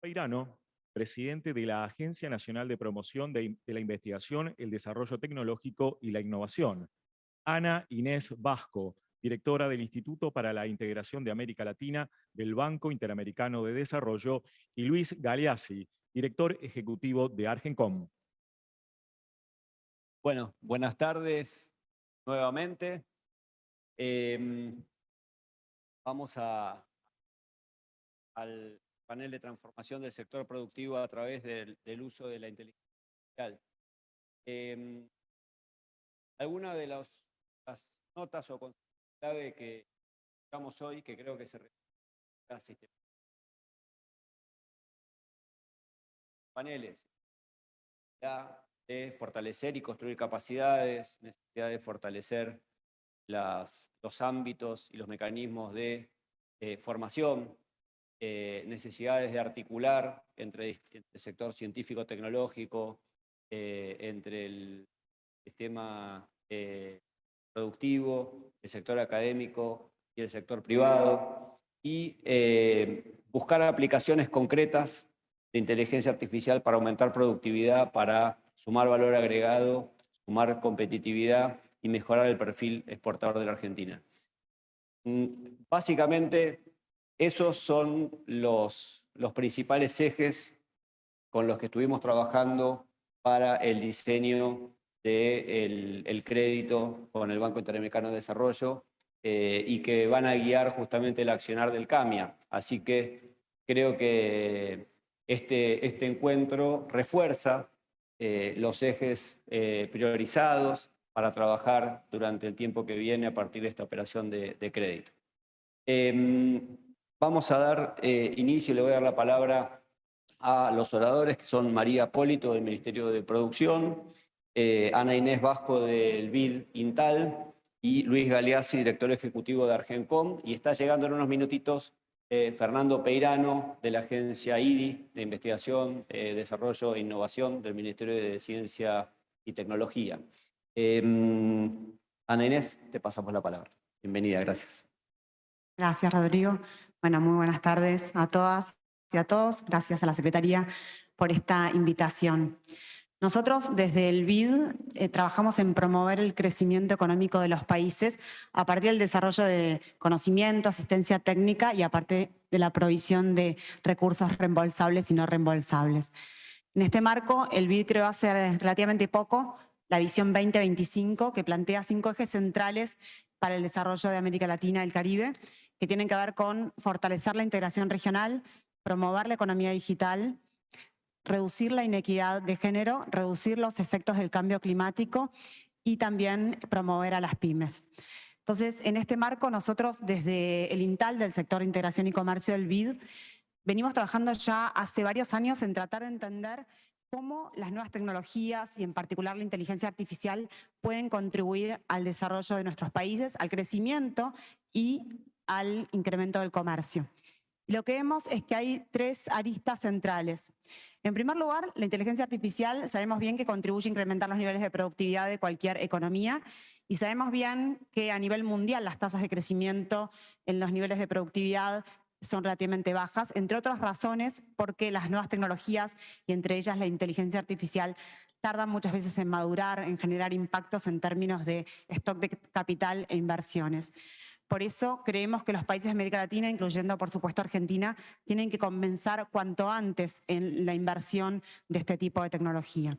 Peirano, presidente de la Agencia Nacional de Promoción de la Investigación, el Desarrollo Tecnológico y la Innovación. Ana Inés Vasco, directora del Instituto para la Integración de América Latina del Banco Interamericano de Desarrollo, y Luis Galeazzi, director ejecutivo de Argencom. Bueno, buenas tardes nuevamente. Vamos al panel de transformación del sector productivo a través del uso de la inteligencia artificial. Algunas de las notas o conceptos clave que digamos hoy, que creo que se refieren al sistema. Paneles. De fortalecer y construir capacidades, necesidad de fortalecer los ámbitos y los mecanismos de formación, necesidades de articular entre el sector científico-tecnológico, entre el sistema productivo, el sector académico y el sector privado, y buscar aplicaciones concretas de inteligencia artificial para aumentar productividad, para sumar valor agregado, sumar competitividad y mejorar el perfil exportador de la Argentina. Básicamente, esos son los principales ejes con los que estuvimos trabajando para el diseño del crédito con el Banco Interamericano de Desarrollo y que van a guiar justamente el accionar del CAMIA. Así que creo que este encuentro refuerza los ejes priorizados para trabajar durante el tiempo que viene a partir de esta operación de crédito. Vamos a dar inicio, le voy a dar la palabra a los oradores, que son María Apólito del Ministerio de Producción, Ana Inés Vasco del BID Intal y Luis Galeazzi, director ejecutivo de Argencom, y está llegando en unos minutitos Fernando Peirano, de la agencia IDI, de Investigación, Desarrollo e Innovación del Ministerio de Ciencia y Tecnología. Ana Inés, te pasamos la palabra. Bienvenida, gracias. Gracias, Rodrigo. Bueno, muy buenas tardes a todas y a todos. Gracias a la Secretaría por esta invitación. Nosotros desde el BID trabajamos en promover el crecimiento económico de los países a partir del desarrollo de conocimiento, asistencia técnica y aparte de la provisión de recursos reembolsables y no reembolsables. En este marco, el BID creó hace relativamente poco la Visión 2025, que plantea 5 ejes centrales para el desarrollo de América Latina y el Caribe, que tienen que ver con fortalecer la integración regional, promover la economía digital, reducir la inequidad de género, reducir los efectos del cambio climático y también promover a las pymes. Entonces, en este marco, nosotros desde el INTAL, del sector de integración y comercio del BID, venimos trabajando ya hace varios años en tratar de entender cómo las nuevas tecnologías y en particular la inteligencia artificial pueden contribuir al desarrollo de nuestros países, al crecimiento y al incremento del comercio. Y lo que vemos es que hay 3 aristas centrales. En primer lugar, la inteligencia artificial sabemos bien que contribuye a incrementar los niveles de productividad de cualquier economía y sabemos bien que a nivel mundial las tasas de crecimiento en los niveles de productividad son relativamente bajas, entre otras razones porque las nuevas tecnologías y entre ellas la inteligencia artificial tardan muchas veces en madurar, en generar impactos en términos de stock de capital e inversiones. Por eso creemos que los países de América Latina, incluyendo por supuesto Argentina, tienen que comenzar cuanto antes en la inversión de este tipo de tecnología.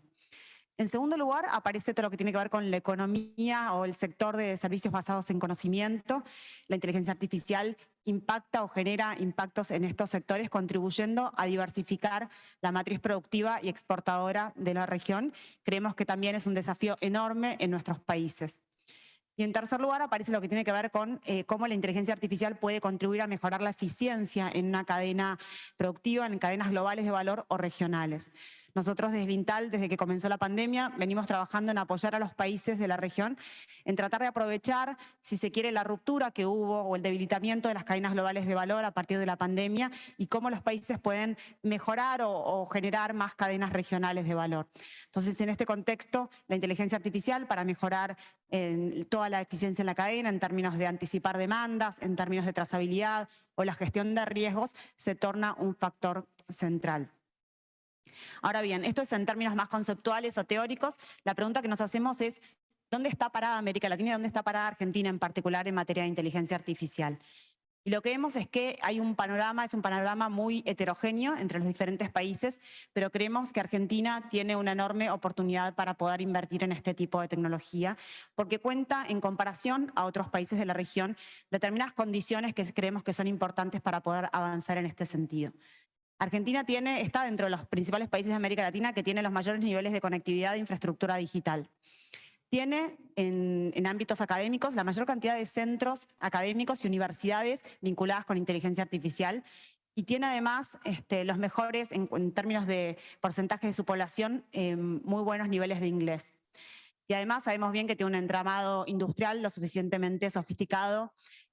En segundo lugar, aparece todo lo que tiene que ver con la economía o el sector de servicios basados en conocimiento. La inteligencia artificial impacta o genera impactos en estos sectores, contribuyendo a diversificar la matriz productiva y exportadora de la región. Creemos que también es un desafío enorme en nuestros países. Y en tercer lugar aparece lo que tiene que ver con cómo la inteligencia artificial puede contribuir a mejorar la eficiencia en una cadena productiva, en cadenas globales de valor o regionales. Nosotros desde el INTAL, desde que comenzó la pandemia, venimos trabajando en apoyar a los países de la región, en tratar de aprovechar, si se quiere, la ruptura que hubo o el debilitamiento de las cadenas globales de valor a partir de la pandemia y cómo los países pueden mejorar o generar más cadenas regionales de valor. Entonces, en este contexto, la inteligencia artificial para mejorar en toda la eficiencia en la cadena, en términos de anticipar demandas, en términos de trazabilidad o la gestión de riesgos, se torna un factor central. Ahora bien, esto es en términos más conceptuales o teóricos. La pregunta que nos hacemos es, ¿dónde está parada América Latina y dónde está parada Argentina en particular en materia de inteligencia artificial? Y lo que vemos es que hay un panorama, es un panorama muy heterogéneo entre los diferentes países, pero creemos que Argentina tiene una enorme oportunidad para poder invertir en este tipo de tecnología, porque cuenta, en comparación a otros países de la región, determinadas condiciones que creemos que son importantes para poder avanzar en este sentido. Argentina está dentro de los principales países de América Latina que tiene los mayores niveles de conectividad de infraestructura digital. Tiene en ámbitos académicos la mayor cantidad de centros académicos y universidades vinculadas con inteligencia artificial y tiene además los mejores, en términos de porcentaje de su población, muy buenos niveles de inglés. Y además sabemos bien que tiene un entramado industrial lo suficientemente sofisticado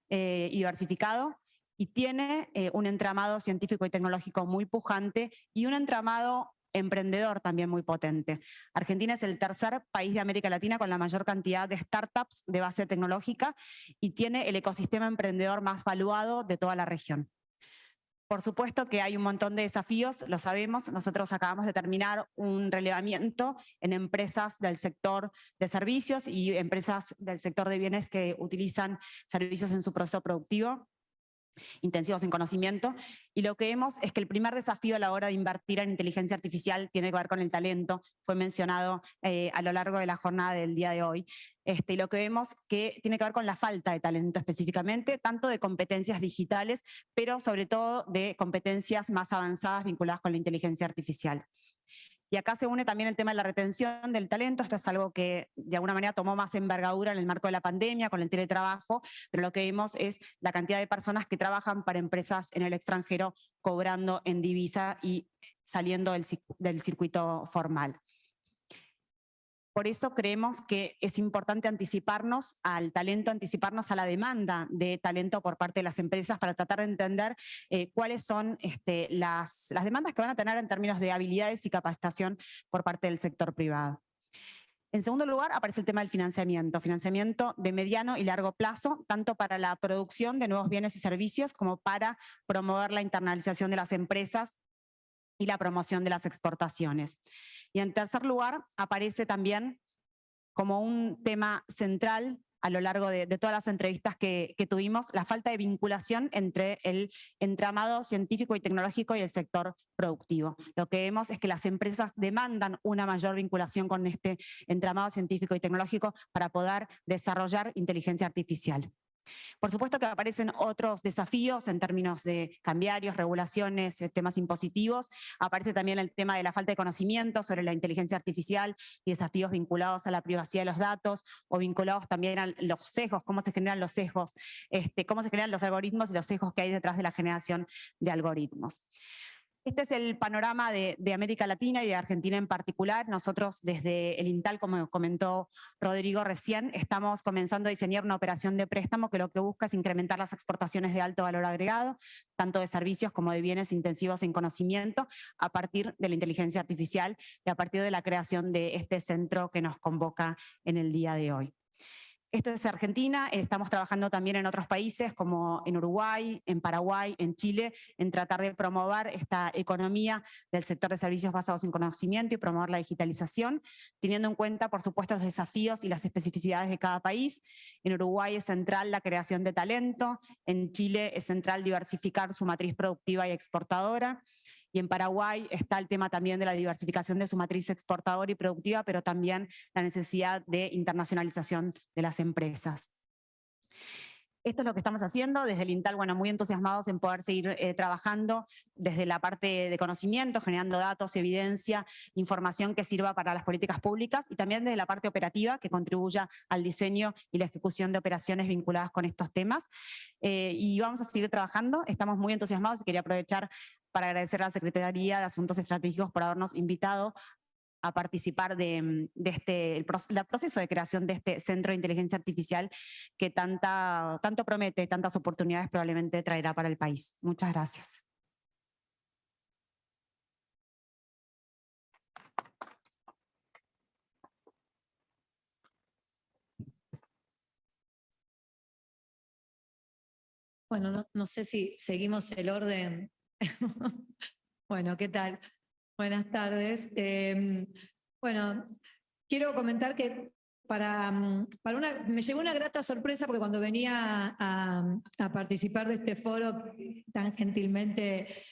y diversificado, y tiene un entramado científico y tecnológico muy pujante y un entramado emprendedor también muy potente. Argentina es el tercer país de América Latina con la mayor cantidad de startups de base tecnológica y tiene el ecosistema emprendedor más valuado de toda la región. Por supuesto que hay un montón de desafíos, lo sabemos. Nosotros acabamos de terminar un relevamiento en empresas del sector de servicios y empresas del sector de bienes que utilizan servicios en su proceso productivo, intensivos en conocimiento, y lo que vemos es que el primer desafío a la hora de invertir en inteligencia artificial tiene que ver con el talento, fue mencionado a lo largo de la jornada del día de hoy, y lo que vemos que tiene que ver con la falta de talento específicamente, tanto de competencias digitales, pero sobre todo de competencias más avanzadas vinculadas con la inteligencia artificial. Y acá se une también el tema de la retención del talento. Esto es algo que de alguna manera tomó más envergadura en el marco de la pandemia, con el teletrabajo, pero lo que vimos es la cantidad de personas que trabajan para empresas en el extranjero cobrando en divisa y saliendo del circuito formal. Por eso creemos que es importante anticiparnos al talento, anticiparnos a la demanda de talento por parte de las empresas para tratar de entender cuáles son las demandas que van a tener en términos de habilidades y capacitación por parte del sector privado. En segundo lugar, aparece el tema del financiamiento de mediano y largo plazo, tanto para la producción de nuevos bienes y servicios como para promover la internalización de las empresas y la promoción de las exportaciones. Y en tercer lugar, aparece también como un tema central a lo largo de todas las entrevistas que tuvimos, la falta de vinculación entre el entramado científico y tecnológico y el sector productivo. Lo que vemos es que las empresas demandan una mayor vinculación con este entramado científico y tecnológico para poder desarrollar inteligencia artificial. Por supuesto que aparecen otros desafíos en términos de cambiarios, regulaciones, temas impositivos. Aparece también el tema de la falta de conocimiento sobre la inteligencia artificial y desafíos vinculados a la privacidad de los datos o vinculados también a los sesgos, cómo se generan los sesgos, cómo se generan los algoritmos y los sesgos que hay detrás de la generación de algoritmos. Este es el panorama de América Latina y de Argentina en particular. Nosotros desde el INTAL, como comentó Rodrigo recién, estamos comenzando a diseñar una operación de préstamo que lo que busca es incrementar las exportaciones de alto valor agregado, tanto de servicios como de bienes intensivos en conocimiento, a partir de la inteligencia artificial y a partir de la creación de este centro que nos convoca en el día de hoy. Esto es Argentina, estamos trabajando también en otros países como en Uruguay, en Paraguay, en Chile, en tratar de promover esta economía del sector de servicios basados en conocimiento y promover la digitalización, teniendo en cuenta, por supuesto, los desafíos y las especificidades de cada país. En Uruguay es central la creación de talento, en Chile es central diversificar su matriz productiva y exportadora, y en Paraguay está el tema también de la diversificación de su matriz exportadora y productiva, pero también la necesidad de internacionalización de las empresas. Esto es lo que estamos haciendo desde el INTAL, bueno, muy entusiasmados en poder seguir trabajando desde la parte de conocimiento, generando datos, evidencia, información que sirva para las políticas públicas y también desde la parte operativa que contribuya al diseño y la ejecución de operaciones vinculadas con estos temas. Y vamos a seguir trabajando, estamos muy entusiasmados y quería aprovechar para agradecer a la Secretaría de Asuntos Estratégicos por habernos invitado a participar del proceso de creación de este Centro de Inteligencia Artificial que tanto promete, tantas oportunidades probablemente traerá para el país. Muchas gracias. Bueno, no sé si seguimos el orden. Bueno, ¿qué tal? Buenas tardes. Bueno, quiero comentar que me llevó una grata sorpresa porque cuando venía a participar de este foro tan gentilmente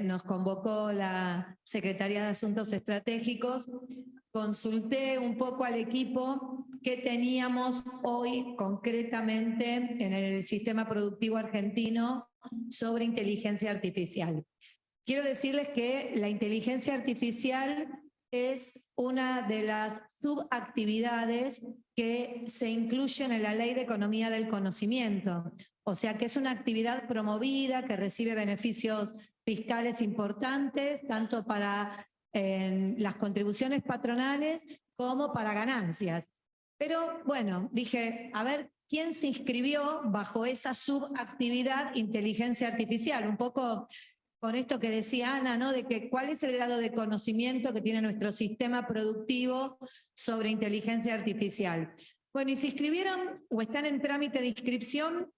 nos convocó la Secretaría de Asuntos Estratégicos, consulté un poco al equipo que teníamos hoy concretamente en el sistema productivo argentino sobre inteligencia artificial. Quiero decirles que la inteligencia artificial es una de las subactividades que se incluyen en la Ley de Economía del Conocimiento. O sea que es una actividad promovida que recibe beneficios fiscales importantes, tanto para las contribuciones patronales como para ganancias. Pero bueno, dije, a ver, ¿quién se inscribió bajo esa subactividad inteligencia artificial? Un poco con esto que decía Ana, ¿no? De que cuál es el grado de conocimiento que tiene nuestro sistema productivo sobre inteligencia artificial. Bueno, y se inscribieron o están en trámite de inscripción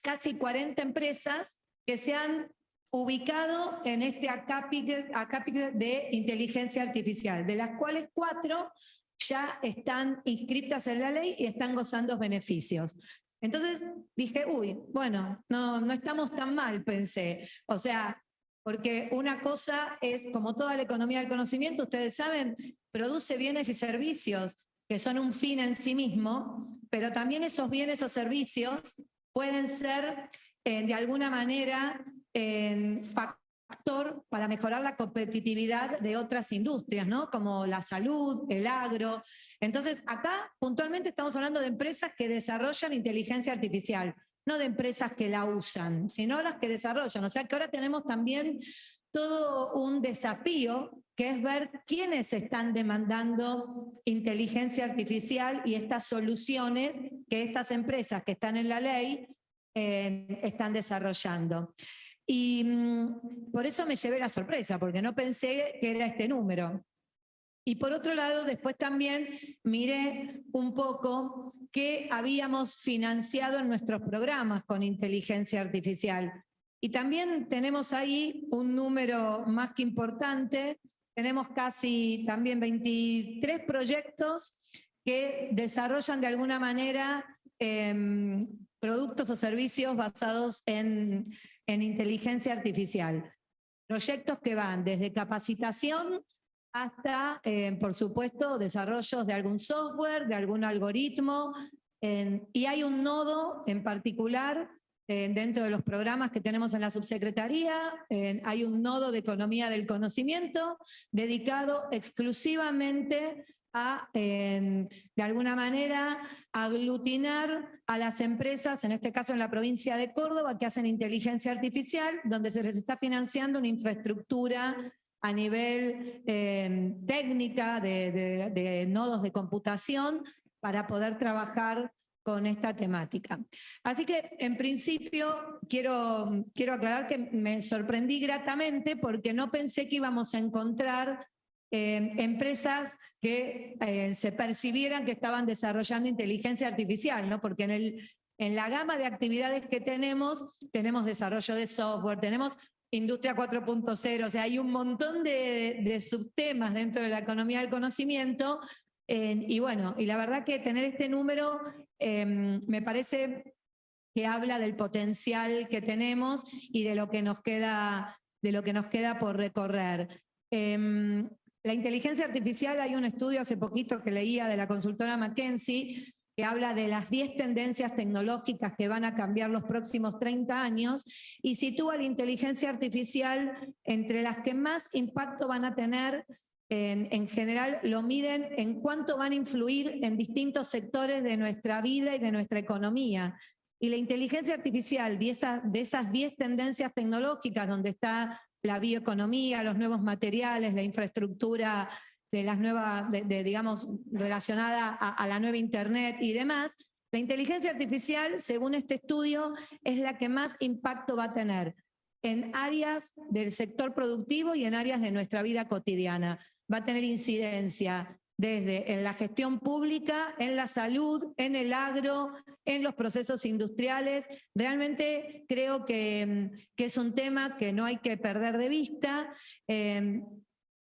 casi 40 empresas que se han ubicado en este acápite de inteligencia artificial, de las cuales 4 ya están inscritas en la ley y están gozando beneficios. Entonces dije, uy, bueno, no estamos tan mal, pensé. O sea, porque una cosa es, como toda la economía del conocimiento, ustedes saben, produce bienes y servicios que son un fin en sí mismo, pero también esos bienes o servicios pueden ser de alguna manera factor para mejorar la competitividad de otras industrias, ¿no? Como la salud, el agro. Entonces, acá puntualmente estamos hablando de empresas que desarrollan inteligencia artificial, no de empresas que la usan, sino las que desarrollan. O sea que ahora tenemos también todo un desafío que es ver quiénes están demandando inteligencia artificial y estas soluciones que estas empresas que están en la ley están desarrollando. Y por eso me llevé la sorpresa, porque no pensé que era este número. Y por otro lado, después también miré un poco qué habíamos financiado en nuestros programas con inteligencia artificial. Y también tenemos ahí un número más que importante. Tenemos casi también 23 proyectos que desarrollan de alguna manera productos o servicios basados en inteligencia artificial. Proyectos que van desde capacitación hasta, por supuesto, desarrollos de algún software, de algún algoritmo, y hay un nodo en particular dentro de los programas que tenemos en la subsecretaría, hay un nodo de economía del conocimiento dedicado exclusivamente a, de alguna manera, aglutinar a las empresas, en este caso en la provincia de Córdoba, que hacen inteligencia artificial, donde se les está financiando una infraestructura a nivel técnica de nodos de computación para poder trabajar con esta temática. Así que, en principio, quiero aclarar que me sorprendí gratamente porque no pensé que íbamos a encontrar empresas que se percibieran que estaban desarrollando inteligencia artificial, ¿no? Porque en la gama de actividades que tenemos desarrollo de software, tenemos Industria 4.0, o sea, hay un montón de subtemas dentro de la economía del conocimiento, y bueno, y la verdad que tener este número me parece que habla del potencial que tenemos y de lo que nos queda por recorrer. La inteligencia artificial, hay un estudio hace poquito que leía de la consultora McKinsey que habla de las 10 tendencias tecnológicas que van a cambiar los próximos 30 años y sitúa la inteligencia artificial entre las que más impacto van a tener. En general lo miden en cuánto van a influir en distintos sectores de nuestra vida y de nuestra economía. Y la inteligencia artificial de esas 10 tendencias tecnológicas donde está la bioeconomía, los nuevos materiales, la infraestructura de las nuevas, digamos, relacionada a la nueva Internet y demás, la inteligencia artificial, según este estudio, es la que más impacto va a tener en áreas del sector productivo y en áreas de nuestra vida cotidiana. Va a tener incidencia desde en la gestión pública, en la salud, en el agro, en los procesos industriales. Realmente creo que es un tema que no hay que perder de vista.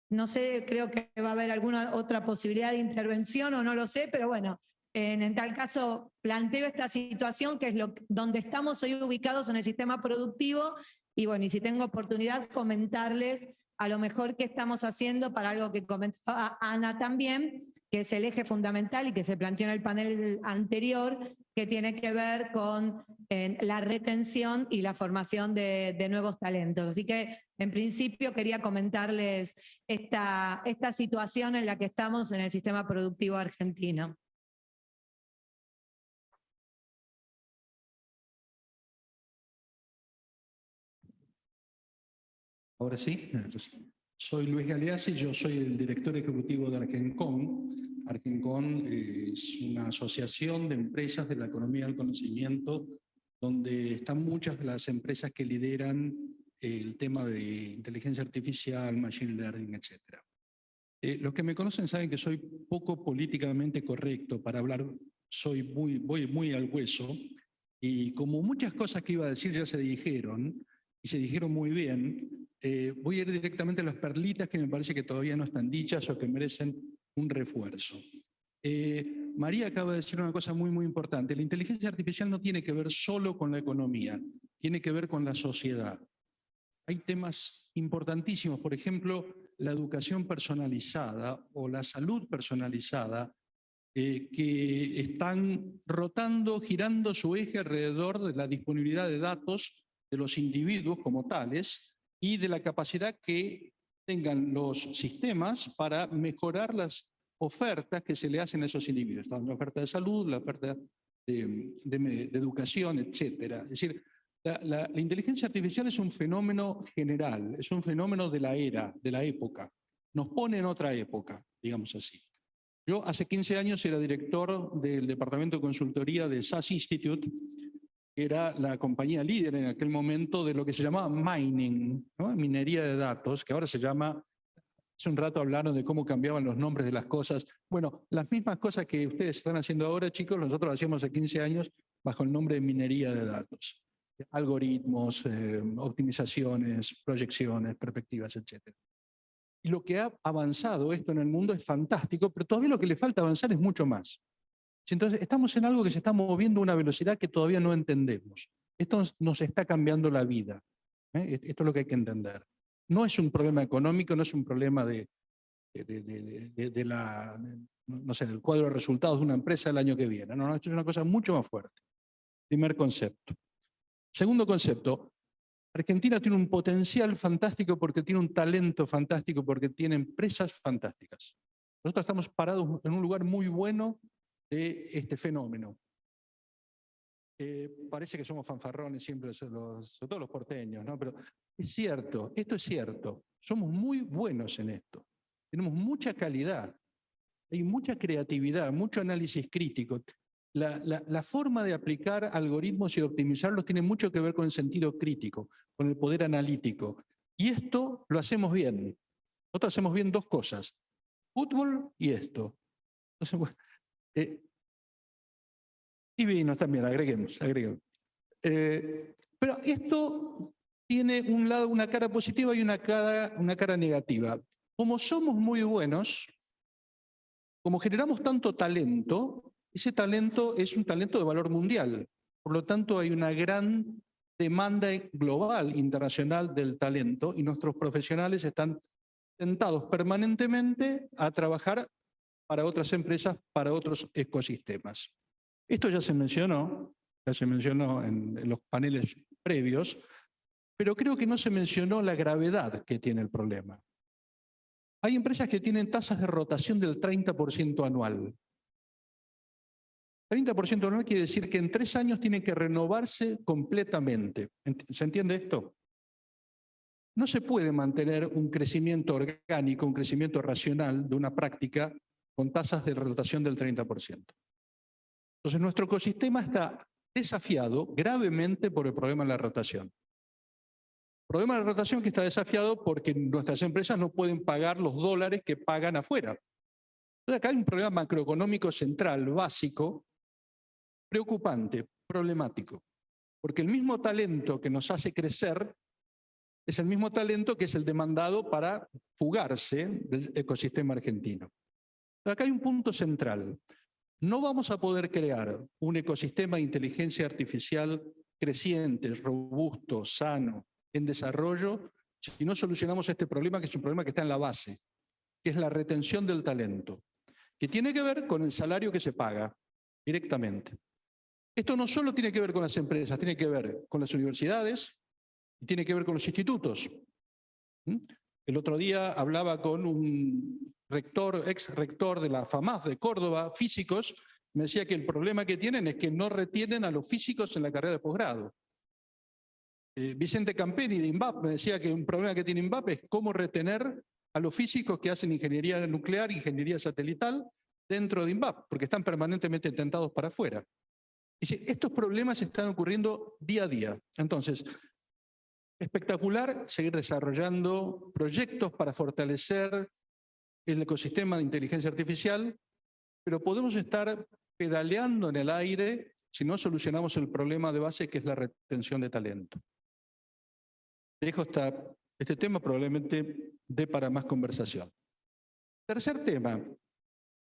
No sé, creo que va a haber alguna otra posibilidad de intervención o no lo sé, pero bueno, en tal caso planteo esta situación que es donde estamos hoy ubicados en el sistema productivo y bueno, y si tengo oportunidad comentarles a lo mejor qué estamos haciendo para algo que comentaba Ana también, que es el eje fundamental y que se planteó en el panel anterior, que tiene que ver con la retención y la formación de nuevos talentos. Así que en principio quería comentarles esta situación en la que estamos en el sistema productivo argentino. Ahora sí, soy Luis Galeazzi, yo soy el director ejecutivo de Argencon. Argencon es una asociación de empresas de la economía del conocimiento donde están muchas de las empresas que lideran el tema de inteligencia artificial, machine learning, etc. Los que me conocen saben que soy poco políticamente correcto para hablar, voy muy al hueso, y como muchas cosas que iba a decir ya se dijeron, y se dijeron muy bien, voy a ir directamente a las perlitas que me parece que todavía no están dichas o que merecen un refuerzo. María acaba de decir una cosa muy importante. La inteligencia artificial no tiene que ver solo con la economía, tiene que ver con la sociedad. Hay temas importantísimos, por ejemplo, la educación personalizada o la salud personalizada, que están rotando, girando su eje alrededor de la disponibilidad de datos de los individuos como tales y de la capacidad que tengan los sistemas para mejorar las ofertas que se le hacen a esos individuos. La oferta de salud, la oferta de educación, etc. Es decir, la inteligencia artificial es un fenómeno general, es un fenómeno de la era, de la época. Nos pone en otra época, digamos así. Yo hace 15 años era director del departamento de consultoría de SAS Institute, que era la compañía líder en aquel momento de lo que se llamaba mining, ¿no? Minería de datos, que ahora se llama, hace un rato hablaron de cómo cambiaban los nombres de las cosas. Bueno, las mismas cosas que ustedes están haciendo ahora, chicos, nosotros hacíamos hace 15 años bajo el nombre de minería de datos. Algoritmos, optimizaciones, proyecciones, perspectivas, etc. Y lo que ha avanzado esto en el mundo es fantástico, pero todavía lo que le falta avanzar es mucho más. Entonces, estamos en algo que se está moviendo a una velocidad que todavía no entendemos. Esto nos está cambiando la vida. Esto es lo que hay que entender. No es un problema económico, no es un problema del cuadro de resultados de una empresa el año que viene. No, esto es una cosa mucho más fuerte. Primer concepto. Segundo concepto, Argentina tiene un potencial fantástico porque tiene un talento fantástico, porque tiene empresas fantásticas. Nosotros estamos parados en un lugar muy bueno de este fenómeno. Parece que somos fanfarrones siempre, sobre todo los porteños, ¿no? Pero es cierto, esto es cierto. Somos muy buenos en esto. Tenemos mucha calidad, hay mucha creatividad, mucho análisis crítico. La forma de aplicar algoritmos y de optimizarlos tiene mucho que ver con el sentido crítico, con el poder analítico. Y esto lo hacemos bien. Nosotros hacemos bien dos cosas, fútbol y esto. Entonces, bueno, y vinos también, agreguemos. Pero esto tiene un lado, una cara positiva y una cara negativa. Como somos muy buenos, como generamos tanto talento, ese talento es un talento de valor mundial. Por lo tanto, hay una gran demanda global, internacional del talento y nuestros profesionales están tentados permanentemente a trabajar para otras empresas, para otros ecosistemas. Esto ya se mencionó en los paneles previos, pero creo que no se mencionó la gravedad que tiene el problema. Hay empresas que tienen tasas de rotación del 30% anual. 30% anual quiere decir que en 3 años tienen que renovarse completamente. ¿Se entiende esto? No se puede mantener un crecimiento orgánico, un crecimiento racional de una práctica con tasas de rotación del 30%. Entonces, nuestro ecosistema está desafiado gravemente por el problema de la rotación. El problema de la rotación que está desafiado porque nuestras empresas no pueden pagar los dólares que pagan afuera. Entonces acá hay un problema macroeconómico central, básico, preocupante, problemático, porque el mismo talento que nos hace crecer es el mismo talento que es el demandado para fugarse del ecosistema argentino. Pero acá hay un punto central. No vamos a poder crear un ecosistema de inteligencia artificial creciente, robusto, sano, en desarrollo, si no solucionamos este problema, que es un problema que está en la base, que es la retención del talento, que tiene que ver con el salario que se paga directamente. Esto no solo tiene que ver con las empresas, tiene que ver con las universidades y tiene que ver con los institutos. El otro día hablaba con un rector, ex rector de la FAMAF de Córdoba, físicos, me decía que el problema que tienen es que no retienen a los físicos en la carrera de posgrado. Vicente Campeni de INVAP me decía que un problema que tiene INVAP es cómo retener a los físicos que hacen ingeniería nuclear, ingeniería satelital, dentro de INVAP, porque están permanentemente tentados para afuera. Dice, estos problemas están ocurriendo día a día. Entonces, espectacular seguir desarrollando proyectos para fortalecer el ecosistema de inteligencia artificial, pero podemos estar pedaleando en el aire si no solucionamos el problema de base, que es la retención de talento. Dejo este tema, probablemente dé para más conversación. Tercer tema.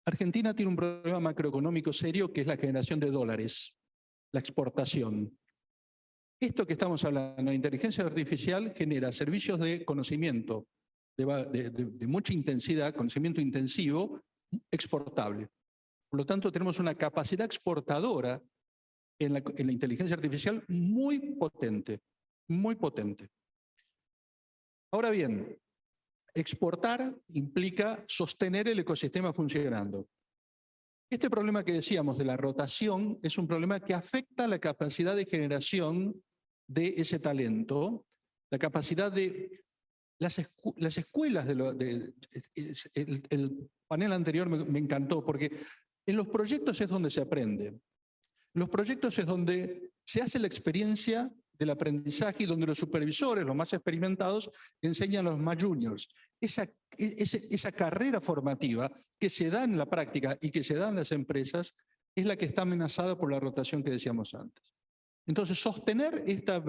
Argentina tiene un problema macroeconómico serio, que es la generación de dólares, la exportación. Esto que estamos hablando, la inteligencia artificial genera servicios de conocimiento de mucha intensidad, conocimiento intensivo, exportable. Por lo tanto, tenemos una capacidad exportadora en la inteligencia artificial muy potente, muy potente. Ahora bien, exportar implica sostener el ecosistema funcionando. Este problema que decíamos de la rotación es un problema que afecta la capacidad de generación de ese talento, la capacidad de las escuelas, el panel anterior me encantó, porque en los proyectos es donde se aprende. En los proyectos es donde se hace la experiencia del aprendizaje y donde los supervisores, los más experimentados, enseñan a los más juniors. Esa carrera formativa que se da en la práctica y que se da en las empresas es la que está amenazada por la rotación que decíamos antes. Entonces, sostener esta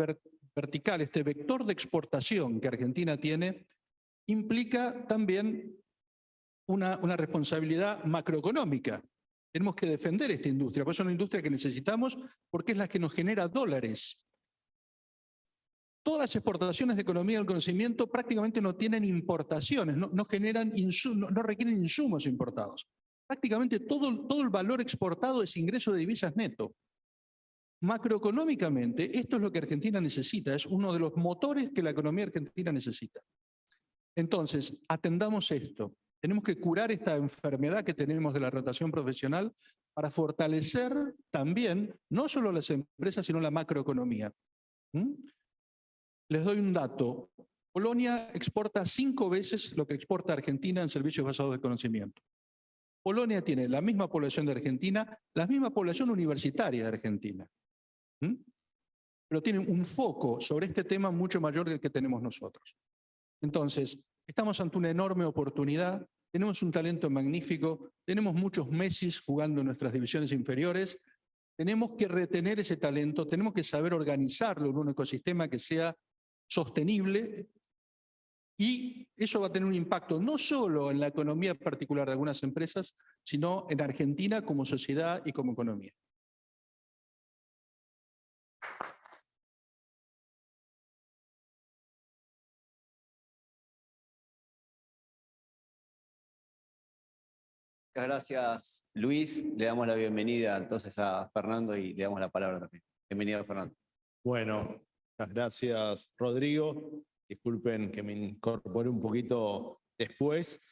vertical, este vector de exportación que Argentina tiene, implica también una responsabilidad macroeconómica. Tenemos que defender esta industria, por eso es una industria que necesitamos, porque es la que nos genera dólares. Todas las exportaciones de economía del conocimiento prácticamente no tienen importaciones, no requieren insumos importados. Prácticamente todo el valor exportado es ingreso de divisas neto. Macroeconómicamente, esto es lo que Argentina necesita, es uno de los motores que la economía argentina necesita. Entonces, atendamos esto. Tenemos que curar esta enfermedad que tenemos de la rotación profesional para fortalecer también, no solo las empresas, sino la macroeconomía. Les doy un dato. Polonia exporta 5 veces lo que exporta Argentina en servicios basados de conocimiento. Polonia tiene la misma población de Argentina, la misma población universitaria de Argentina. Pero tiene un foco sobre este tema mucho mayor del que tenemos nosotros. Entonces, estamos ante una enorme oportunidad, tenemos un talento magnífico, tenemos muchos Messis jugando en nuestras divisiones inferiores, tenemos que retener ese talento, tenemos que saber organizarlo en un ecosistema que sea sostenible, y eso va a tener un impacto no solo en la economía particular de algunas empresas, sino en Argentina como sociedad y como economía. Muchas gracias, Luis. Le damos la bienvenida entonces a Fernando y le damos la palabra también. Bienvenido, Fernando. Bueno, muchas gracias, Rodrigo. Disculpen que me incorporé un poquito después.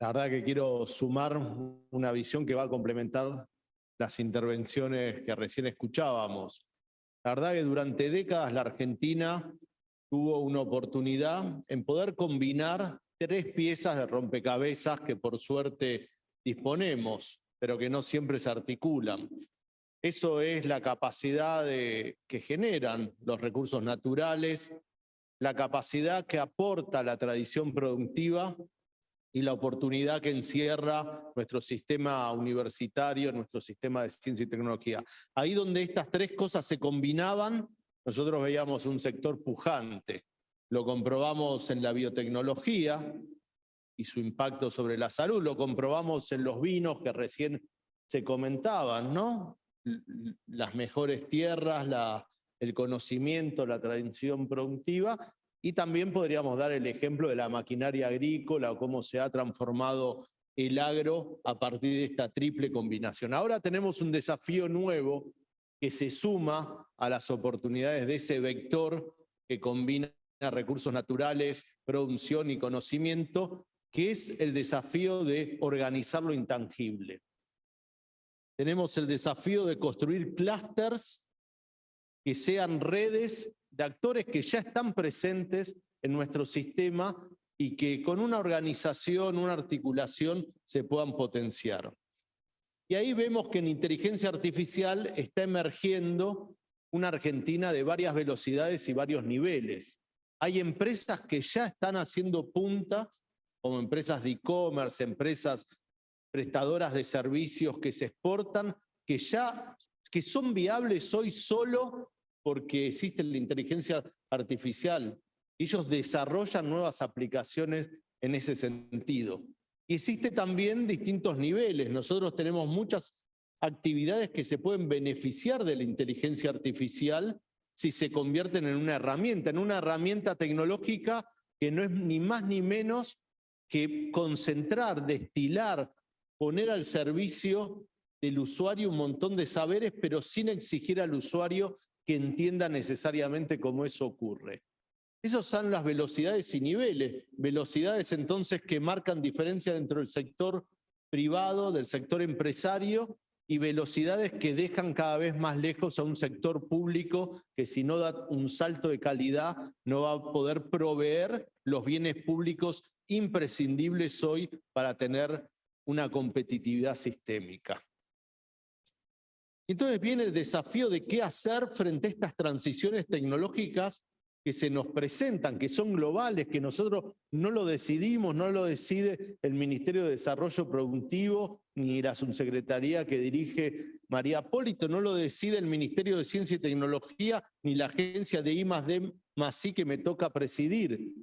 La verdad que quiero sumar una visión que va a complementar las intervenciones que recién escuchábamos. La verdad que durante décadas la Argentina tuvo una oportunidad en poder combinar 3 piezas de rompecabezas que por suerte disponemos, pero que no siempre se articulan. Eso es la capacidad que generan los recursos naturales, la capacidad que aporta la tradición productiva y la oportunidad que encierra nuestro sistema universitario, nuestro sistema de ciencia y tecnología. Ahí donde estas tres cosas se combinaban, nosotros veíamos un sector pujante. Lo comprobamos en la biotecnología y su impacto sobre la salud, lo comprobamos en los vinos que recién se comentaban, ¿no? Las mejores tierras, el conocimiento, la tradición productiva, y también podríamos dar el ejemplo de la maquinaria agrícola o cómo se ha transformado el agro a partir de esta triple combinación. Ahora tenemos un desafío nuevo que se suma a las oportunidades de ese vector que combina recursos naturales, producción y conocimiento, que es el desafío de organizar lo intangible. Tenemos el desafío de construir clústeres que sean redes de actores que ya están presentes en nuestro sistema y que con una organización, una articulación se puedan potenciar. Y ahí vemos que en inteligencia artificial está emergiendo una Argentina de varias velocidades y varios niveles. Hay empresas que ya están haciendo puntas, como empresas de e-commerce, empresas prestadoras de servicios que se exportan, que son viables hoy solo porque existe la inteligencia artificial. Ellos desarrollan nuevas aplicaciones en ese sentido. Y existe también distintos niveles. Nosotros tenemos muchas actividades que se pueden beneficiar de la inteligencia artificial si se convierten en una herramienta tecnológica que no es ni más ni menos que concentrar, destilar, poner al servicio del usuario un montón de saberes, pero sin exigir al usuario que entienda necesariamente cómo eso ocurre. Esas son las velocidades y niveles. Velocidades entonces que marcan diferencia dentro del sector privado, del sector empresario, y velocidades que dejan cada vez más lejos a un sector público que si no da un salto de calidad no va a poder proveer los bienes públicos imprescindibles hoy para tener una competitividad sistémica. Entonces viene el desafío de qué hacer frente a estas transiciones tecnológicas que se nos presentan, que son globales, que nosotros no lo decidimos, no lo decide el Ministerio de Desarrollo Productivo, ni la subsecretaría que dirige María Apólito, no lo decide el Ministerio de Ciencia y Tecnología, ni la agencia de I+D+I que me toca presidir.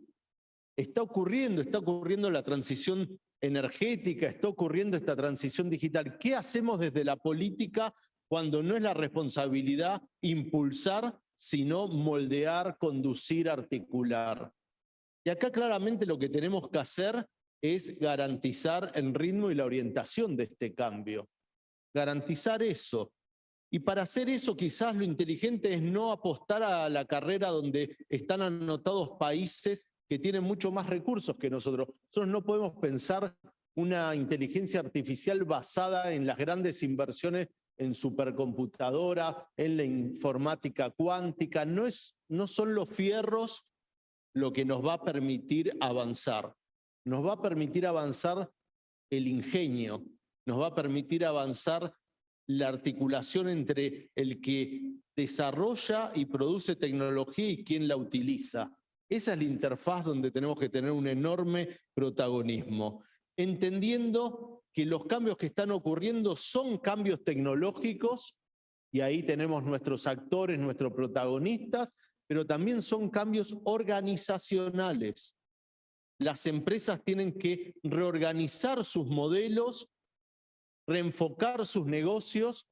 Está ocurriendo la transición energética, está ocurriendo esta transición digital. ¿Qué hacemos desde la política cuando no es la responsabilidad impulsar, sino moldear, conducir, articular? Y acá claramente lo que tenemos que hacer es garantizar el ritmo y la orientación de este cambio. Garantizar eso. Y para hacer eso quizás lo inteligente es no apostar a la carrera donde están anotados países que tienen mucho más recursos que nosotros. Nosotros no podemos pensar una inteligencia artificial basada en las grandes inversiones en supercomputadora, en la informática cuántica. No son los fierros lo que nos va a permitir avanzar. Nos va a permitir avanzar el ingenio, nos va a permitir avanzar la articulación entre el que desarrolla y produce tecnología y quien la utiliza. Esa es la interfaz donde tenemos que tener un enorme protagonismo, entendiendo que los cambios que están ocurriendo son cambios tecnológicos, y ahí tenemos nuestros actores, nuestros protagonistas, pero también son cambios organizacionales. Las empresas tienen que reorganizar sus modelos, reenfocar sus negocios,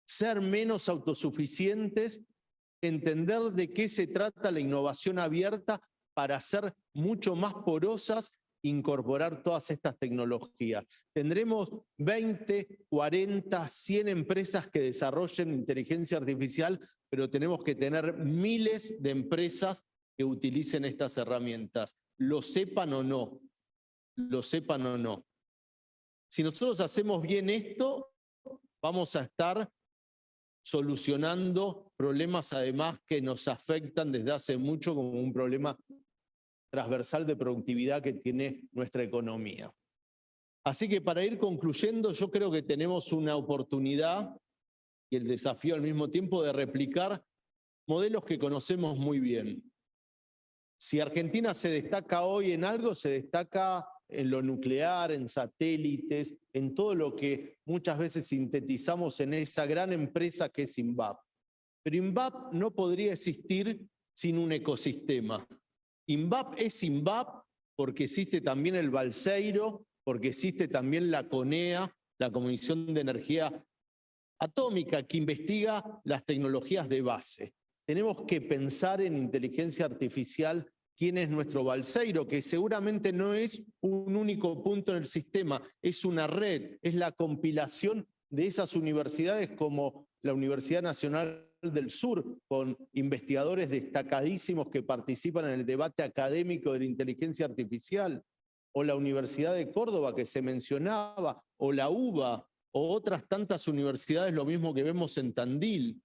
ser menos autosuficientes, entender de qué se trata la innovación abierta para ser mucho más porosas, incorporar todas estas tecnologías. Tendremos 20, 40, 100 empresas que desarrollen inteligencia artificial, pero tenemos que tener miles de empresas que utilicen estas herramientas, lo sepan o no, lo sepan o no. Si nosotros hacemos bien esto, vamos a estar solucionando problemas además que nos afectan desde hace mucho como un problema transversal de productividad que tiene nuestra economía. Así que para ir concluyendo, yo creo que tenemos una oportunidad y el desafío al mismo tiempo de replicar modelos que conocemos muy bien. Si Argentina se destaca hoy en algo, se destaca en lo nuclear, en satélites, en todo lo que muchas veces sintetizamos en esa gran empresa que es INVAP. Pero INVAP no podría existir sin un ecosistema. INVAP es INVAP porque existe también el Balseiro, porque existe también la CONEA, la Comisión de Energía Atómica, que investiga las tecnologías de base. Tenemos que pensar en inteligencia artificial, quién es nuestro Balseiro, que seguramente no es un único punto en el sistema, es una red, es la compilación de esas universidades como la Universidad Nacional del Sur, con investigadores destacadísimos que participan en el debate académico de la inteligencia artificial, o la Universidad de Córdoba que se mencionaba, o la UBA, o otras tantas universidades, lo mismo que vemos en Tandil.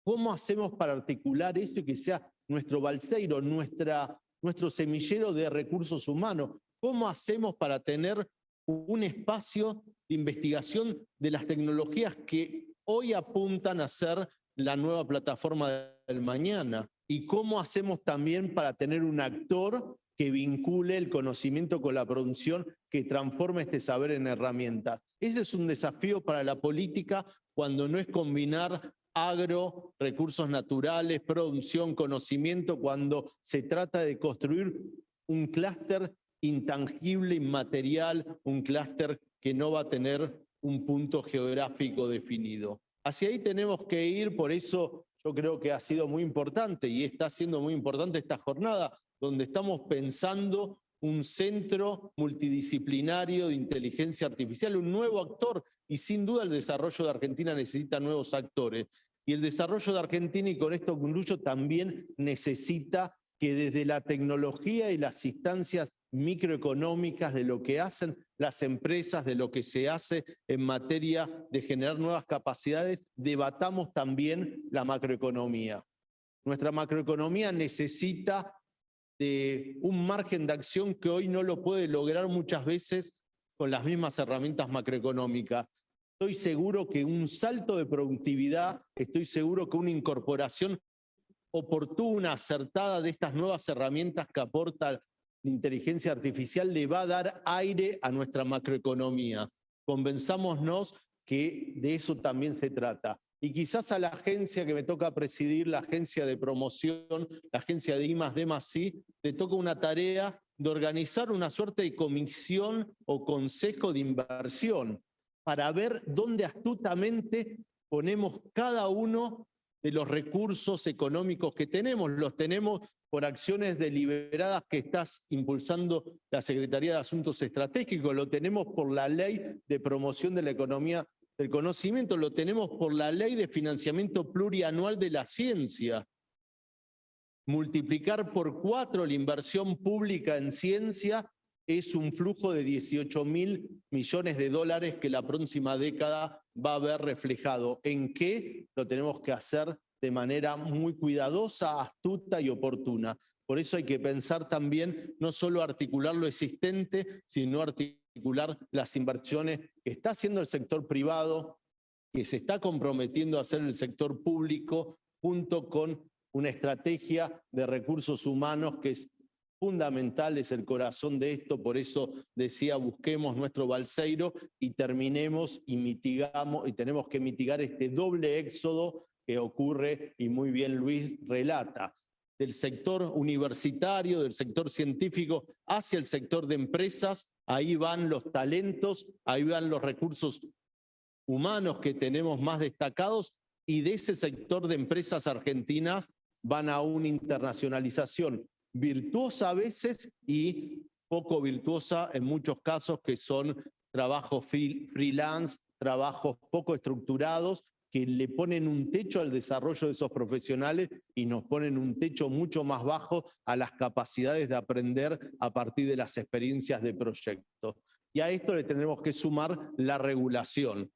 ¿Cómo hacemos para articular eso y que sea nuestro balseiro, nuestro semillero de recursos humanos? ¿Cómo hacemos para tener un espacio de investigación de las tecnologías que hoy apuntan a ser la nueva plataforma del mañana? ¿Y cómo hacemos también para tener un actor que vincule el conocimiento con la producción, que transforme este saber en herramientas? Ese es un desafío para la política cuando no es combinar agro, recursos naturales, producción, conocimiento, cuando se trata de construir un clúster intangible, inmaterial, un clúster que no va a tener un punto geográfico definido. Hacia ahí tenemos que ir, por eso yo creo que ha sido muy importante y está siendo muy importante esta jornada, donde estamos pensando un centro multidisciplinario de inteligencia artificial, un nuevo actor, y sin duda el desarrollo de Argentina necesita nuevos actores. Y el desarrollo de Argentina, y con esto concluyo, también necesita que desde la tecnología y las instancias microeconómicas de lo que hacen las empresas, de lo que se hace en materia de generar nuevas capacidades, debatamos también la macroeconomía. Nuestra macroeconomía necesita de un margen de acción que hoy no lo puede lograr muchas veces con las mismas herramientas macroeconómicas. Estoy seguro que un salto de productividad, estoy seguro que una incorporación oportuna, acertada de estas nuevas herramientas que aporta la inteligencia artificial le va a dar aire a nuestra macroeconomía. Convenzámonos que de eso también se trata. Y quizás a la agencia que me toca presidir, la agencia de promoción, la agencia de I+D+I, le toca una tarea de organizar una suerte de comisión o consejo de inversión para ver dónde astutamente ponemos cada uno de los recursos económicos que tenemos. Los tenemos por acciones deliberadas que estás impulsando la Secretaría de Asuntos Estratégicos, lo tenemos por la Ley de Promoción de la Economía del Conocimiento, lo tenemos por la Ley de Financiamiento Plurianual de la Ciencia. Multiplicar por 4 la inversión pública en ciencia es un flujo de 18.000 millones de dólares que la próxima década va a ver reflejado. ¿En qué? Lo tenemos que hacer de manera muy cuidadosa, astuta y oportuna. Por eso hay que pensar también no solo articular lo existente, sino articular las inversiones que está haciendo el sector privado, que se está comprometiendo a hacer el sector público, junto con una estrategia de recursos humanos que es fundamental, es el corazón de esto. Por eso decía, busquemos nuestro balseiro y terminemos y mitigamos, y tenemos que mitigar este doble éxodo que ocurre, y muy bien Luis relata, del sector universitario, del sector científico hacia el sector de empresas. Ahí van los talentos, ahí van los recursos humanos que tenemos más destacados, y de ese sector de empresas argentinas van a una internacionalización virtuosa a veces y poco virtuosa en muchos casos, que son trabajos freelance, trabajos poco estructurados, que le ponen un techo al desarrollo de esos profesionales y nos ponen un techo mucho más bajo a las capacidades de aprender a partir de las experiencias de proyectos. Y a esto le tendremos que sumar la regulación.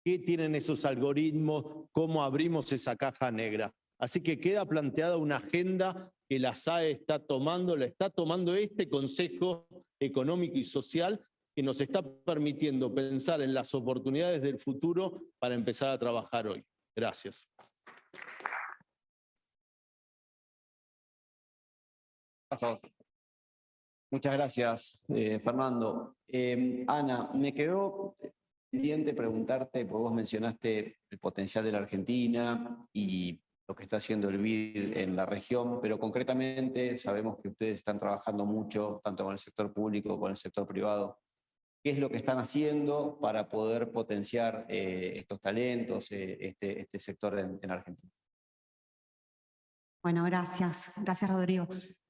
¿Qué tienen esos algoritmos? ¿Cómo abrimos esa caja negra? Así que queda planteada una agenda que la SAE está tomando, la está tomando este Consejo Económico y Social, que nos está permitiendo pensar en las oportunidades del futuro para empezar a trabajar hoy. Gracias. Muchas gracias, Fernando. Ana, me quedó pendiente preguntarte, porque vos mencionaste el potencial de la Argentina y lo que está haciendo el BID en la región, pero concretamente sabemos que ustedes están trabajando mucho, tanto con el sector público como con el sector privado. ¿Qué es lo que están haciendo para poder potenciar estos talentos, este sector en Argentina? Bueno, gracias. Gracias, Rodrigo.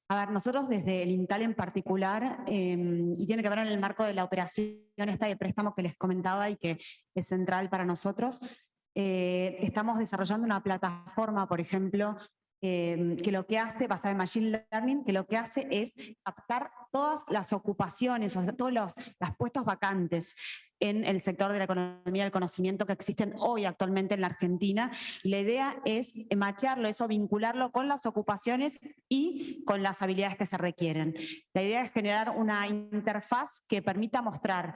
A ver, nosotros desde el INTAL en particular, y tiene que ver en el marco de la operación esta de préstamo que les comentaba y que es central para nosotros, estamos desarrollando una plataforma, por ejemplo, que lo que hace, basada en Machine Learning, que lo que hace es captar todas las ocupaciones, o sea, todos los puestos vacantes en el sector de la economía del conocimiento que existen hoy actualmente en la Argentina. Y la idea es machearlo, eso, vincularlo con las ocupaciones y con las habilidades que se requieren. La idea es generar una interfaz que permita mostrar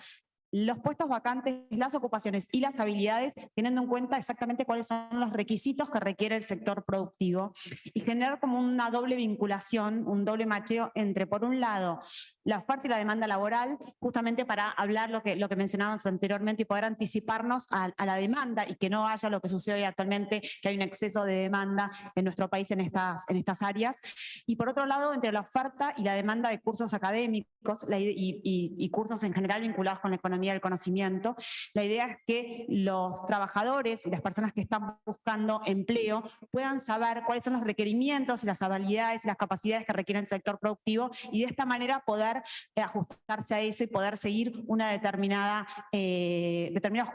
los puestos vacantes, las ocupaciones y las habilidades, teniendo en cuenta exactamente cuáles son los requisitos que requiere el sector productivo, y generar como una doble vinculación, un doble macheo entre, por un lado, la oferta y la demanda laboral, justamente para hablar lo que mencionábamos anteriormente y poder anticiparnos a la demanda y que no haya lo que sucede hoy actualmente, que hay un exceso de demanda en nuestro país en estas áreas. Y por otro lado, entre la oferta y la demanda de cursos académicos y cursos en general vinculados con la economía del conocimiento, la idea es que los trabajadores y las personas que están buscando empleo puedan saber cuáles son los requerimientos, las habilidades y las capacidades que requiere el sector productivo, y de esta manera poder ajustarse a eso y poder seguir una determinados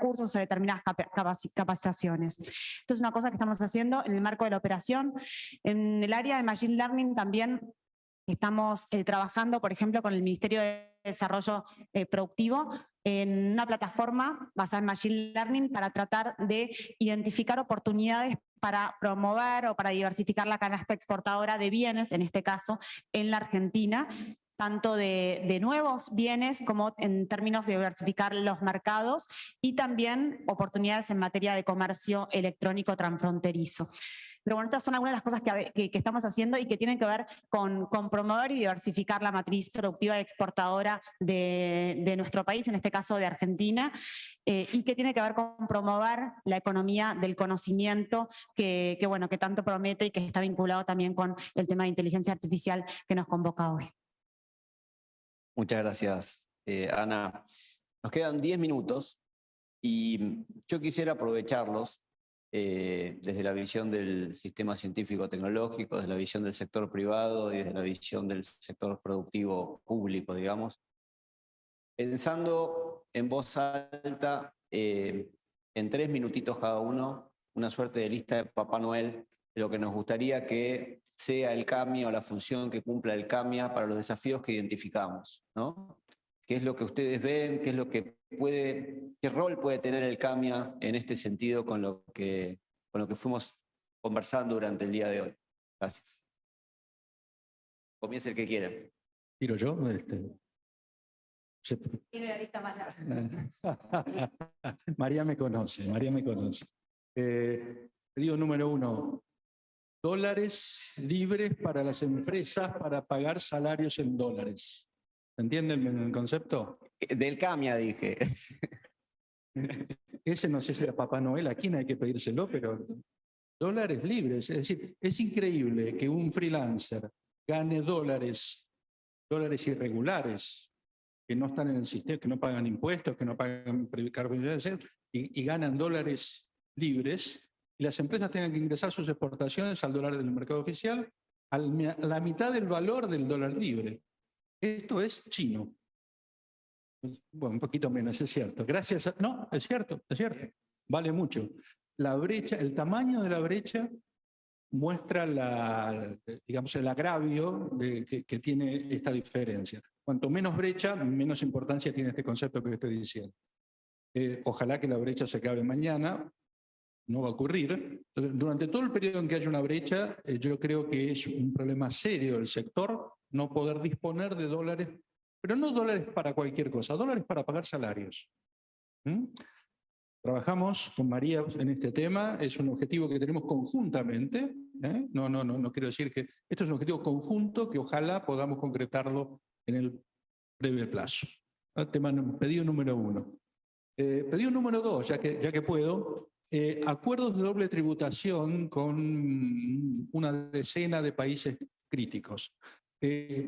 cursos o determinadas capacitaciones. Esto es una cosa que estamos haciendo en el marco de la operación. En el área de Machine Learning también estamos trabajando, por ejemplo, con el Ministerio de Desarrollo Productivo en una plataforma basada en Machine Learning para tratar de identificar oportunidades para promover o para diversificar la canasta exportadora de bienes, en este caso, en la Argentina, tanto de nuevos bienes como en términos de diversificar los mercados, y también oportunidades en materia de comercio electrónico transfronterizo. Pero bueno, estas son algunas de las cosas que estamos haciendo y que tienen que ver con promover y diversificar la matriz productiva y exportadora de nuestro país, en este caso de Argentina, y que tiene que ver con promover la economía del conocimiento que tanto promete y que está vinculado también con el tema de inteligencia artificial que nos convoca hoy. Muchas gracias, Ana. Nos quedan 10 minutos y yo quisiera aprovecharlos desde la visión del sistema científico-tecnológico, desde la visión del sector privado y desde la visión del sector productivo público, digamos, pensando en voz alta, en 3 minutitos cada uno, una suerte de lista de Papá Noel, de lo que nos gustaría que sea el CAMIA o la función que cumpla el CAMIA para los desafíos que identificamos, ¿no? ¿Qué es lo que ustedes ven? ¿Qué es lo que qué rol puede tener el CAMIA en este sentido con lo que fuimos conversando durante el día de hoy? Gracias. Comience el que quiera. ¿Tiro yo? Tiene la lista más larga. María me conoce. Pedido número 1. Dólares libres para las empresas para pagar salarios en dólares. ¿Entienden el concepto? Del CAMIA dije. Ese no sé si era Papá Noel, a quién hay que pedírselo, pero dólares libres. Es decir, es increíble que un freelancer gane dólares irregulares, que no están en el sistema, que no pagan impuestos, que no pagan cargos y ganan dólares libres, y las empresas tengan que ingresar sus exportaciones al dólar del mercado oficial a la mitad del valor del dólar libre. Esto es chino. Bueno, un poquito menos, es cierto. Gracias. No, es cierto. Vale mucho. La brecha, el tamaño de la brecha muestra el agravio que tiene esta diferencia. Cuanto menos brecha, menos importancia tiene este concepto que estoy diciendo. Ojalá que la brecha se acabe mañana. No va a ocurrir. Entonces, durante todo el periodo en que haya una brecha, yo creo que es un problema serio del sector no poder disponer de dólares, pero no dólares para cualquier cosa, dólares para pagar salarios. Trabajamos con María en este tema, es un objetivo que tenemos conjuntamente. No quiero decir que esto es un objetivo conjunto que ojalá podamos concretarlo en el breve plazo. Pedido número 1. Pedido número 2, ya que puedo, acuerdos de doble tributación con una decena de países críticos.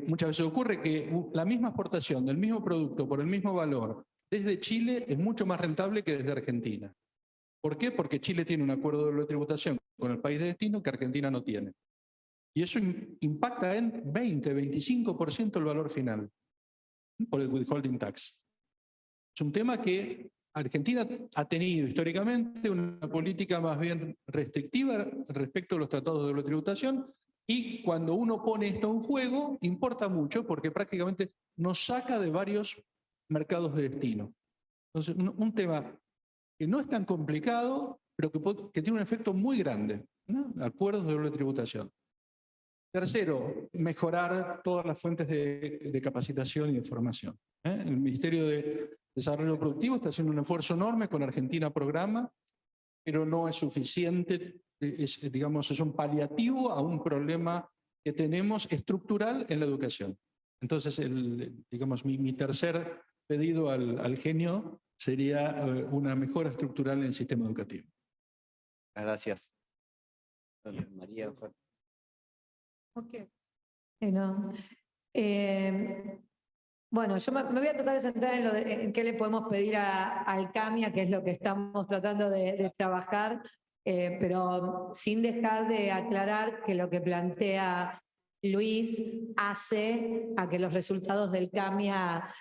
Muchas veces ocurre que la misma exportación del mismo producto por el mismo valor desde Chile es mucho más rentable que desde Argentina. ¿Por qué? Porque Chile tiene un acuerdo de doble tributación con el país de destino que Argentina no tiene. Y eso impacta en 20-25% el valor final por el withholding tax. Es un tema que Argentina ha tenido históricamente una política más bien restrictiva respecto a los tratados de doble tributación, y cuando uno pone esto en juego, importa mucho porque prácticamente nos saca de varios mercados de destino. Entonces, un tema que no es tan complicado, pero que tiene un efecto muy grande, ¿no? Acuerdos de doble tributación. Tercero, mejorar todas las fuentes de capacitación y de formación. El Ministerio de Desarrollo Productivo está haciendo un esfuerzo enorme con Argentina Programa, pero no es suficiente, es un paliativo a un problema que tenemos estructural en la educación. Entonces, mi tercer pedido al genio sería una mejora estructural en el sistema educativo. Gracias. María. Ok. Bueno, yo me voy a tratar de centrar en qué le podemos pedir al CAMIA, que es lo que estamos tratando de trabajar, pero sin dejar de aclarar que lo que plantea Luis hace a que los resultados del CAMIA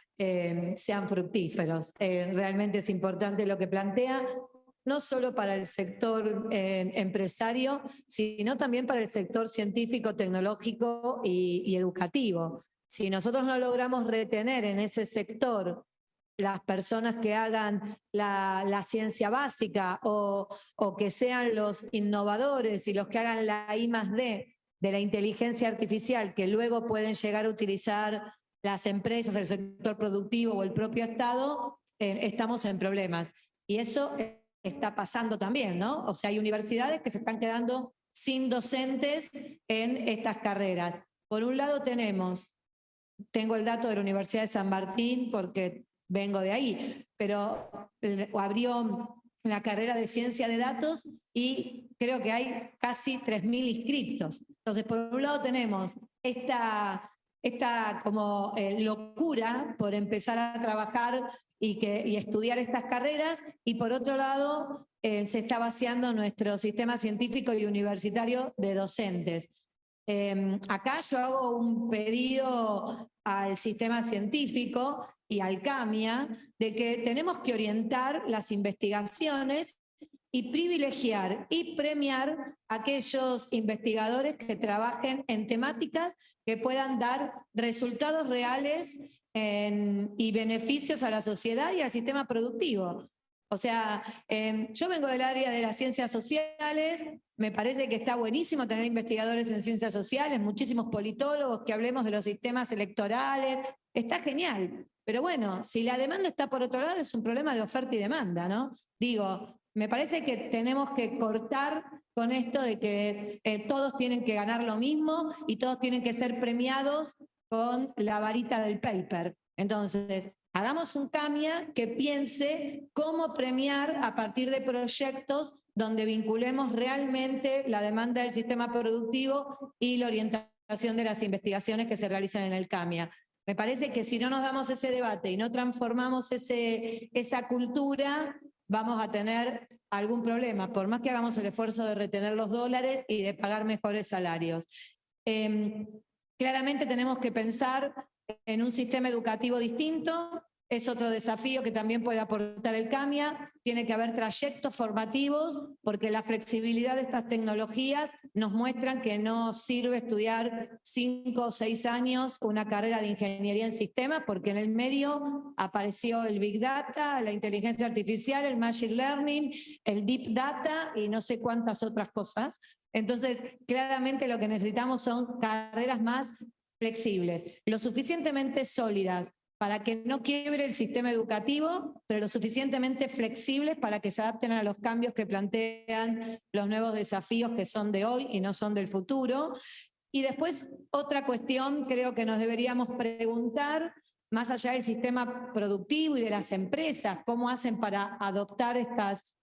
sean fructíferos. Realmente es importante lo que plantea, no solo para el sector empresario, sino también para el sector científico, tecnológico y educativo. Si nosotros no logramos retener en ese sector las personas que hagan la ciencia básica o que sean los innovadores y los que hagan la I+D de la inteligencia artificial, que luego pueden llegar a utilizar las empresas, el sector productivo o el propio Estado, estamos en problemas. Y eso está pasando también, ¿no? O sea, hay universidades que se están quedando sin docentes en estas carreras. Por un lado tengo el dato de la Universidad de San Martín porque vengo de ahí, pero abrió la carrera de ciencia de datos y creo que hay casi 3.000 inscriptos. Entonces, por un lado tenemos esta como locura por empezar a trabajar y estudiar estas carreras, y por otro lado se está vaciando nuestro sistema científico y universitario de docentes. Acá yo hago un pedido al sistema científico y al CAMIA de que tenemos que orientar las investigaciones y privilegiar y premiar a aquellos investigadores que trabajen en temáticas que puedan dar resultados reales y beneficios a la sociedad y al sistema productivo. O sea, yo vengo del área de las ciencias sociales, me parece que está buenísimo tener investigadores en ciencias sociales, muchísimos politólogos que hablemos de los sistemas electorales, está genial. Pero bueno, si la demanda está por otro lado, es un problema de oferta y demanda, ¿no? Digo, me parece que tenemos que cortar con esto de que todos tienen que ganar lo mismo y todos tienen que ser premiados con la varita del paper. Entonces, hagamos un CAMIA que piense cómo premiar a partir de proyectos donde vinculemos realmente la demanda del sistema productivo y la orientación de las investigaciones que se realizan en el CAMIA. Me parece que si no nos damos ese debate y no transformamos esa cultura, vamos a tener algún problema, por más que hagamos el esfuerzo de retener los dólares y de pagar mejores salarios. Claramente tenemos que pensar en un sistema educativo distinto, es otro desafío que también puede aportar el CAMIA, tiene que haber trayectos formativos porque la flexibilidad de estas tecnologías nos muestran que no sirve estudiar 5 o 6 años una carrera de ingeniería en sistemas porque en el medio apareció el Big Data, la inteligencia artificial, el Machine Learning, el Deep Data y no sé cuántas otras cosas. Entonces, claramente lo que necesitamos son carreras más flexibles, lo suficientemente sólidas para que no quiebre el sistema educativo, pero lo suficientemente flexibles para que se adapten a los cambios que plantean los nuevos desafíos que son de hoy y no son del futuro. Y después, otra cuestión creo que nos deberíamos preguntar, más allá del sistema productivo y de las empresas, cómo hacen para adoptar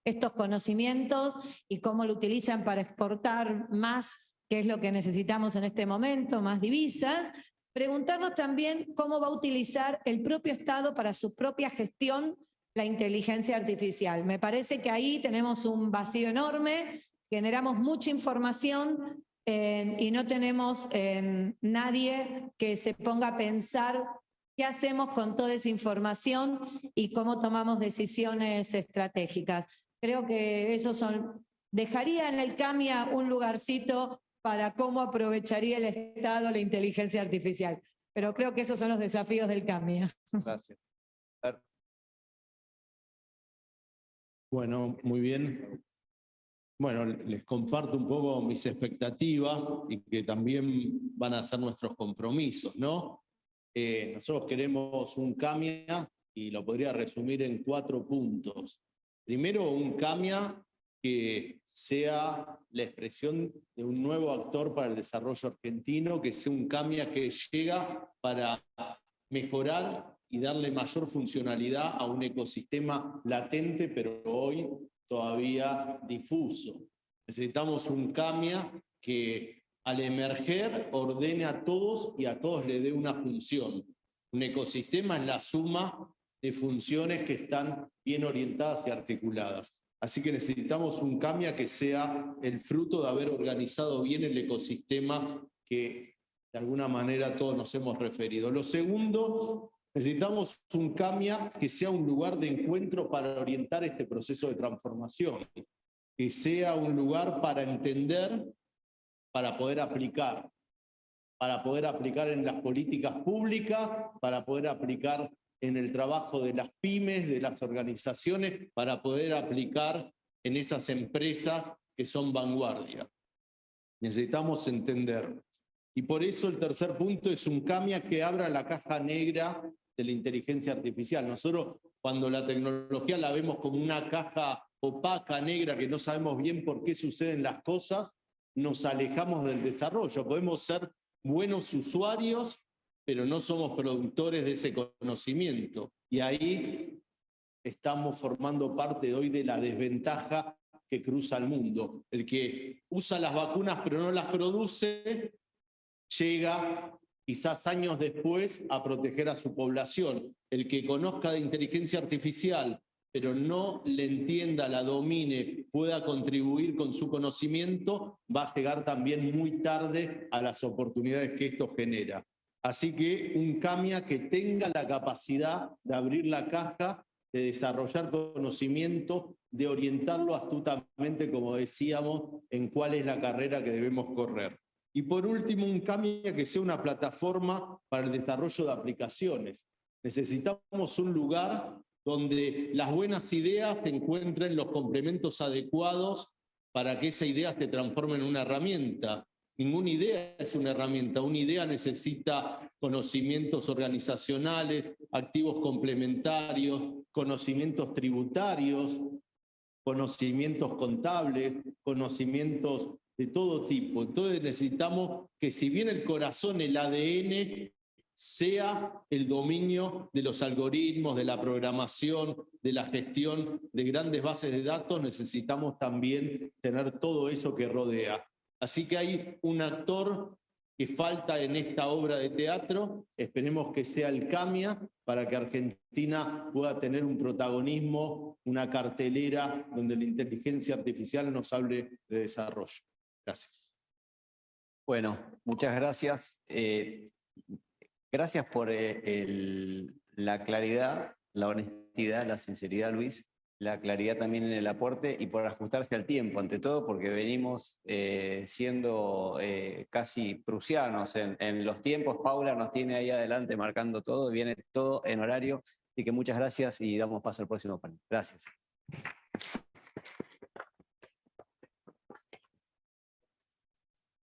estos conocimientos y cómo lo utilizan para exportar más, que es lo que necesitamos en este momento, más divisas. Preguntarnos también cómo va a utilizar el propio Estado para su propia gestión la inteligencia artificial. Me parece que ahí tenemos un vacío enorme, generamos mucha información y no tenemos nadie que se ponga a pensar qué hacemos con toda esa información y cómo tomamos decisiones estratégicas. Creo que dejaría en el CAMIA un lugarcito para cómo aprovecharía el Estado la inteligencia artificial. Pero creo que esos son los desafíos del CAMIA. Gracias. Bueno, muy bien. Bueno, les comparto un poco mis expectativas y que también van a ser nuestros compromisos, ¿no? Nosotros queremos un CAMIA y lo podría resumir en 4 puntos. Primero, un CAMIA que sea la expresión de un nuevo actor para el desarrollo argentino, que sea un CAMIA que llega para mejorar y darle mayor funcionalidad a un ecosistema latente, pero hoy todavía difuso. Necesitamos un CAMIA que al emerger ordene a todos y a todos le dé una función. Un ecosistema es la suma de funciones que están bien orientadas y articuladas. Así que necesitamos un CAMIA que sea el fruto de haber organizado bien el ecosistema que de alguna manera todos nos hemos referido. Lo segundo, necesitamos un CAMIA que sea un lugar de encuentro para orientar este proceso de transformación, que sea un lugar para entender, para poder aplicar en las políticas públicas, para poder aplicar en el trabajo de las pymes, de las organizaciones, para poder aplicar en esas empresas que son vanguardia. Necesitamos entender. Y por eso el tercer punto es un CAMIA que abra la caja negra de la inteligencia artificial. Nosotros, cuando la tecnología la vemos como una caja opaca, negra, que no sabemos bien por qué suceden las cosas, nos alejamos del desarrollo. Podemos ser buenos usuarios, pero no somos productores de ese conocimiento. Y ahí estamos formando parte hoy de la desventaja que cruza el mundo. El que usa las vacunas pero no las produce, llega quizás años después a proteger a su población. El que conozca de inteligencia artificial pero no le entienda, la domine, pueda contribuir con su conocimiento, va a llegar también muy tarde a las oportunidades que esto genera. Así que un CAMIA que tenga la capacidad de abrir la caja, de desarrollar conocimiento, de orientarlo astutamente, como decíamos, en cuál es la carrera que debemos correr. Y por último, un CAMIA que sea una plataforma para el desarrollo de aplicaciones. Necesitamos un lugar donde las buenas ideas encuentren los complementos adecuados para que esa idea se transforme en una herramienta. Ninguna idea es una herramienta. Una idea necesita conocimientos organizacionales, activos complementarios, conocimientos tributarios, conocimientos contables, conocimientos de todo tipo. Entonces necesitamos que, si bien el corazón, el ADN, sea el dominio de los algoritmos, de la programación, de la gestión de grandes bases de datos, necesitamos también tener todo eso que rodea. Así que hay un actor que falta en esta obra de teatro, esperemos que sea el CAMIA, para que Argentina pueda tener un protagonismo, una cartelera donde la inteligencia artificial nos hable de desarrollo. Gracias. Bueno, muchas gracias. Gracias por la claridad, la honestidad, la sinceridad, Luis, la claridad también en el aporte y por ajustarse al tiempo, ante todo porque venimos siendo casi prusianos en los tiempos. Paula nos tiene ahí adelante marcando todo, viene todo en horario, así que muchas gracias y damos paso al próximo panel. Gracias.